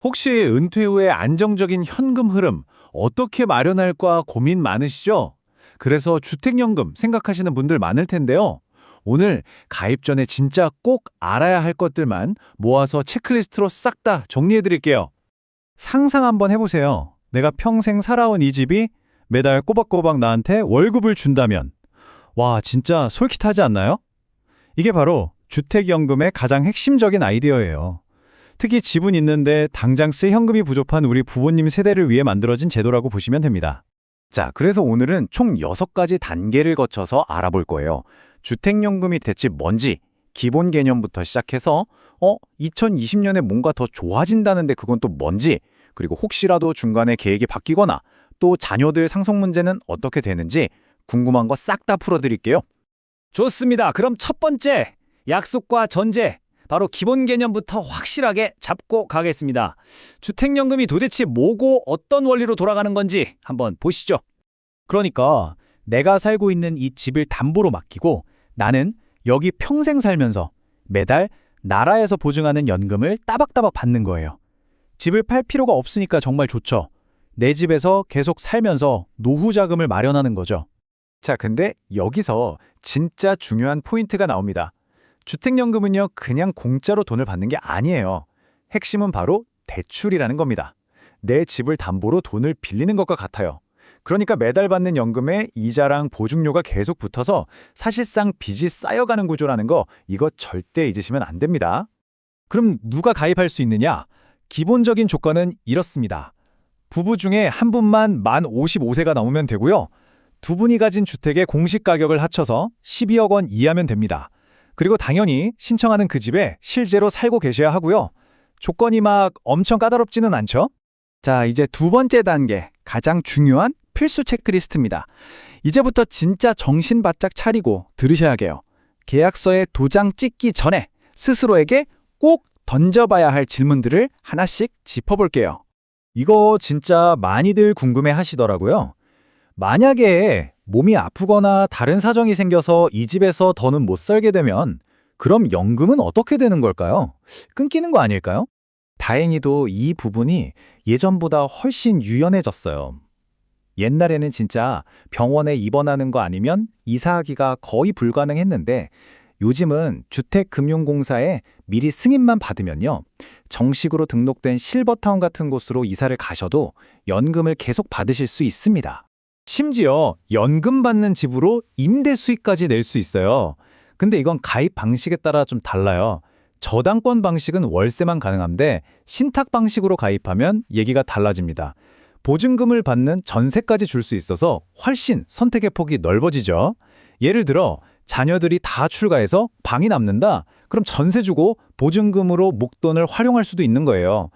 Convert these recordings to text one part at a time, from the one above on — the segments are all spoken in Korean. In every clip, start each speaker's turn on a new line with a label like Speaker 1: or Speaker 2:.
Speaker 1: 혹시 은퇴 후에 안정적인 현금 흐름 어떻게 마련할까 고민 많으시죠? 그래서 주택연금 생각하시는 분들 많을 텐데요. 오늘 가입 전에 진짜 꼭 알아야 할 것들만 모아서 체크리스트로 싹 다 정리해 드릴게요. 상상 한번 해보세요. 내가 평생 살아온 이 집이 매달 꼬박꼬박 나한테 월급을 준다면. 와, 진짜 솔깃하지 않나요? 이게 바로 주택연금의 가장 핵심적인 아이디어예요. 특히 집은 있는데 당장 쓸 현금이 부족한 우리 부모님 세대를 위해 만들어진 제도라고 보시면 됩니다.
Speaker 2: 자, 그래서 오늘은 총 6가지 단계를 거쳐서 알아볼 거예요. 주택연금이 대체 뭔지, 기본 개념부터 시작해서 2020년에 뭔가 더 좋아진다는데 그건 또 뭔지, 그리고 혹시라도 중간에 계획이 바뀌거나 또 자녀들 상속 문제는 어떻게 되는지 궁금한 거 싹 다 풀어드릴게요.
Speaker 3: 좋습니다. 그럼 첫 번째, 약속과 전제. 바로 기본 개념부터 확실하게 잡고 가겠습니다. 주택연금이 도대체 뭐고 어떤 원리로 돌아가는 건지 한번 보시죠.
Speaker 1: 그러니까 내가 살고 있는 이 집을 담보로 맡기고 나는 여기 평생 살면서 매달 나라에서 보증하는 연금을 따박따박 받는 거예요. 집을 팔 필요가 없으니까 정말 좋죠. 내 집에서 계속 살면서 노후 자금을 마련하는 거죠.
Speaker 2: 자, 근데 여기서 진짜 중요한 포인트가 나옵니다. 주택연금은요, 그냥 공짜로 돈을 받는 게 아니에요. 핵심은 바로 대출이라는 겁니다. 내 집을 담보로 돈을 빌리는 것과 같아요. 그러니까 매달 받는 연금에 이자랑 보증료가 계속 붙어서 사실상 빚이 쌓여가는 구조라는 거, 이거 절대 잊으시면 안 됩니다.
Speaker 1: 그럼 누가 가입할 수 있느냐? 기본적인 조건은 이렇습니다. 부부 중에 한 분만 만 55세가 넘으면 되고요. 두 분이 가진 주택의 공시 가격을 합쳐서 12억 원 이하면 됩니다. 그리고 당연히 신청하는 그 집에 실제로 살고 계셔야 하고요. 조건이 막 엄청 까다롭지는 않죠? 자, 이제 두 번째 단계, 가장 중요한 필수 체크리스트입니다. 이제부터 진짜 정신 바짝 차리고 들으셔야 해요. 계약서에 도장 찍기 전에 스스로에게 꼭 던져봐야 할 질문들을 하나씩 짚어볼게요.
Speaker 2: 이거 진짜 많이들 궁금해 하시더라고요. 만약에 몸이 아프거나 다른 사정이 생겨서 이 집에서 더는 못 살게 되면 그럼 연금은 어떻게 되는 걸까요? 끊기는 거 아닐까요? 다행히도 이 부분이 예전보다 훨씬 유연해졌어요. 옛날에는 진짜 병원에 입원하는 거 아니면 이사하기가 거의 불가능했는데 요즘은 주택금융공사에 미리 승인만 받으면요, 정식으로 등록된 실버타운 같은 곳으로 이사를 가셔도 연금을 계속 받으실 수 있습니다.
Speaker 1: 심지어 연금 받는 집으로 임대 수익까지 낼 수 있어요. 근데 이건 가입 방식에 따라 좀 달라요. 저당권 방식은 월세만 가능한데 신탁 방식으로 가입하면 얘기가 달라집니다. 보증금을 받는 전세까지 줄 수 있어서 훨씬 선택의 폭이 넓어지죠. 예를 들어 자녀들이 다 출가해서 방이 남는다? 그럼 전세 주고 보증금으로 목돈을 활용할 수도 있는 거예요.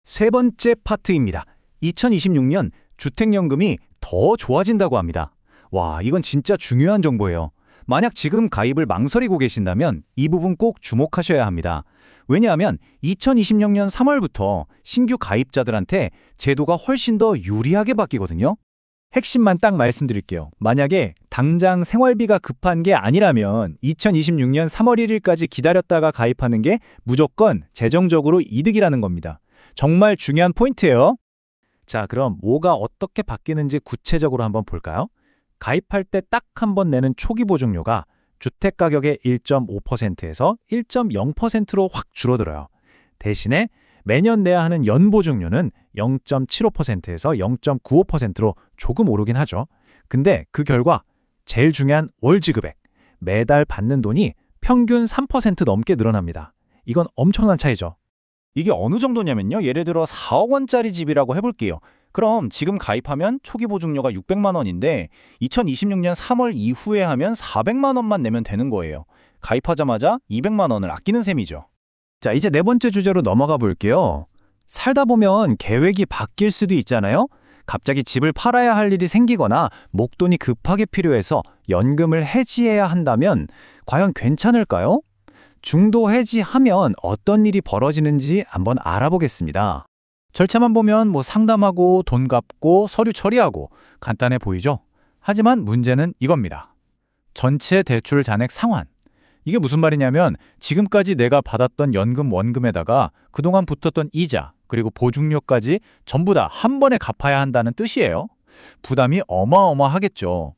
Speaker 1: 세 번째 파트입니다. 2026년 주택연금이 더 좋아진다고 합니다. 와, 이건 진짜 중요한 정보예요. 만약 지금 가입을 망설이고 계신다면 이 부분 꼭 주목하셔야 합니다. 왜냐하면 2026년 3월부터 신규 가입자들한테 제도가 훨씬 더 유리하게 바뀌거든요. 핵심만 딱 말씀드릴게요. 만약에 당장 생활비가 급한 게 아니라면 2026년 3월 1일까지 기다렸다가 가입하는 게 무조건 재정적으로 이득이라는 겁니다. 정말 중요한 포인트예요. 자, 그럼 뭐가 어떻게 바뀌는지 구체적으로 한번 볼까요? 가입할 때 딱 한 번 내는 초기 보증료가 주택가격의 1.5%에서 1.0%로 확 줄어들어요. 대신에 매년 내야 하는 연보증료는 0.75%에서 0.95%로 조금 오르긴 하죠. 근데 그 결과 제일 중요한 월지급액, 매달 받는 돈이 평균 3% 넘게 늘어납니다. 이건 엄청난 차이죠.
Speaker 2: 이게 어느 정도냐면요, 예를 들어 4억 원짜리 집이라고 해볼게요. 그럼 지금 가입하면 초기 보증료가 600만 원인데 2026년 3월 이후에 하면 400만 원만 내면 되는 거예요. 가입하자마자 200만 원을 아끼는 셈이죠.
Speaker 1: 자, 이제 네 번째 주제로 넘어가 볼게요. 살다 보면 계획이 바뀔 수도 있잖아요. 갑자기 집을 팔아야 할 일이 생기거나 목돈이 급하게 필요해서 연금을 해지해야 한다면 과연 괜찮을까요? 중도 해지하면 어떤 일이 벌어지는지 한번 알아보겠습니다. 절차만 보면 상담하고 돈 갚고 서류 처리하고 간단해 보이죠? 하지만 문제는 이겁니다. 전체 대출 잔액 상환. 이게 무슨 말이냐면 지금까지 내가 받았던 연금 원금에다가 그동안 붙었던 이자,
Speaker 2: 그리고 보증료까지 전부 다 한 번에 갚아야 한다는 뜻이에요. 부담이 어마어마하겠죠.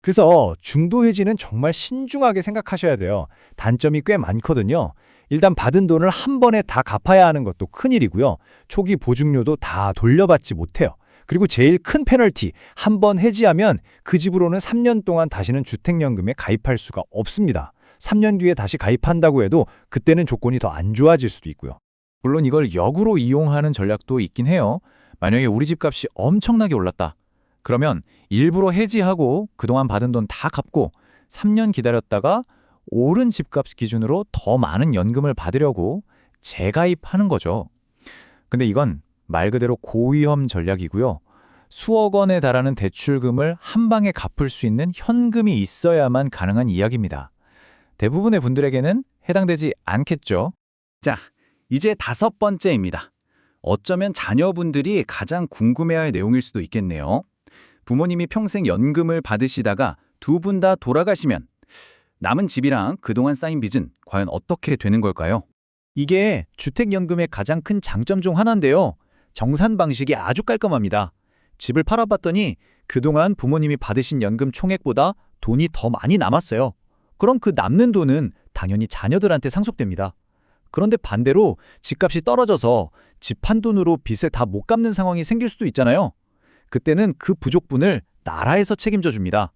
Speaker 3: 그래서 중도 해지는 정말 신중하게 생각하셔야 돼요. 단점이 꽤 많거든요. 일단 받은 돈을 한 번에 다 갚아야 하는 것도 큰일이고요. 초기 보증료도 다 돌려받지 못해요. 그리고 제일 큰 페널티, 한 번 해지하면 그 집으로는 3년 동안 다시는 주택연금에 가입할 수가 없습니다. 3년 뒤에 다시 가입한다고 해도 그때는 조건이 더 안 좋아질 수도 있고요.
Speaker 2: 물론 이걸 역으로 이용하는 전략도 있긴 해요. 만약에 우리 집값이 엄청나게 올랐다. 그러면 일부러 해지하고 그동안 받은 돈 다 갚고 3년 기다렸다가 오른 집값 기준으로 더 많은 연금을 받으려고 재가입하는 거죠. 근데 이건 말 그대로 고위험 전략이고요. 수억 원에 달하는 대출금을 한 방에 갚을 수 있는 현금이 있어야만 가능한 이야기입니다. 대부분의 분들에게는 해당되지 않겠죠. 자, 이제 5번째입니다. 어쩌면 자녀분들이 가장 궁금해할 내용일 수도 있겠네요. 부모님이 평생 연금을 받으시다가 두 분 다 돌아가시면 남은 집이랑 그동안 쌓인 빚은 과연 어떻게 되는 걸까요?
Speaker 1: 이게 주택연금의 가장 큰 장점 중 하나인데요. 정산 방식이 아주 깔끔합니다. 집을 팔아봤더니 그동안 부모님이 받으신 연금 총액보다 돈이 더 많이 남았어요. 그럼 그 남는 돈은 당연히 자녀들한테 상속됩니다. 그런데 반대로 집값이 떨어져서 집 한 돈으로 빚을 다 못 갚는 상황이 생길 수도 있잖아요. 그때는 그 부족분을 나라에서 책임져 줍니다.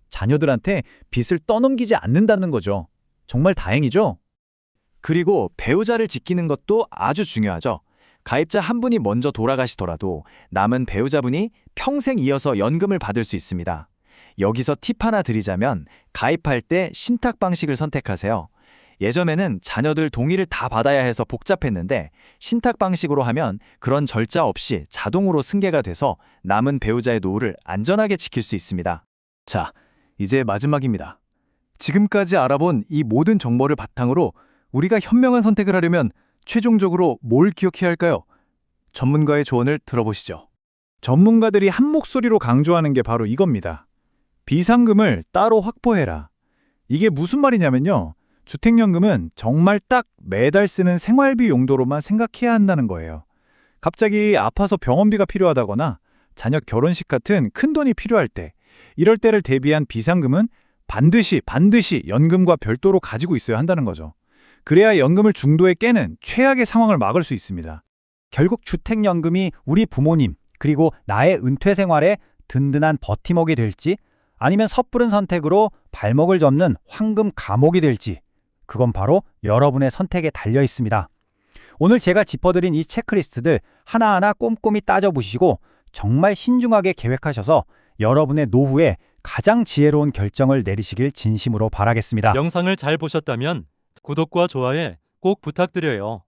Speaker 1: 자녀들한테 빚을 떠넘기지 않는다는 거죠. 정말 다행이죠? 그리고 배우자를 지키는 것도 아주 중요하죠. 가입자 한 분이 먼저 돌아가시더라도 남은 배우자분이 평생 이어서 연금을 받을 수 있습니다. 여기서 팁 하나 드리자면 가입할 때 신탁 방식을 선택하세요. 예전에는 자녀들 동의를 다 받아야 해서 복잡했는데 신탁 방식으로 하면 그런 절차 없이 자동으로 승계가 돼서 남은 배우자의 노후를 안전하게 지킬 수 있습니다. 자, 이제 마지막입니다. 지금까지 알아본 이 모든 정보를 바탕으로 우리가 현명한 선택을 하려면 최종적으로 뭘 기억해야 할까요? 전문가의 조언을 들어보시죠. 전문가들이 한 목소리로 강조하는 게 바로 이겁니다. 비상금을 따로 확보해라. 이게 무슨 말이냐면요. 주택연금은 정말 딱 매달 쓰는 생활비 용도로만 생각해야 한다는 거예요. 갑자기 아파서 병원비가 필요하다거나 자녀 결혼식 같은 큰 돈이 필요할 때, 이럴 때를 대비한 비상금은 반드시 연금과 별도로 가지고 있어야 한다는 거죠. 그래야 연금을 중도에 깨는 최악의 상황을 막을 수 있습니다.
Speaker 3: 결국 주택연금이 우리 부모님 그리고 나의 은퇴 생활에 든든한 버팀목이 될지 아니면 섣부른 선택으로 발목을 접는 황금 감옥이 될지 그건 바로 여러분의 선택에 달려 있습니다. 오늘 제가 짚어드린 이 체크리스트들 하나하나 꼼꼼히 따져보시고 정말 신중하게 계획하셔서 여러분의 노후에 가장 지혜로운 결정을 내리시길 진심으로 바라겠습니다.
Speaker 4: 영상을 잘 보셨다면 구독과 좋아요 꼭 부탁드려요.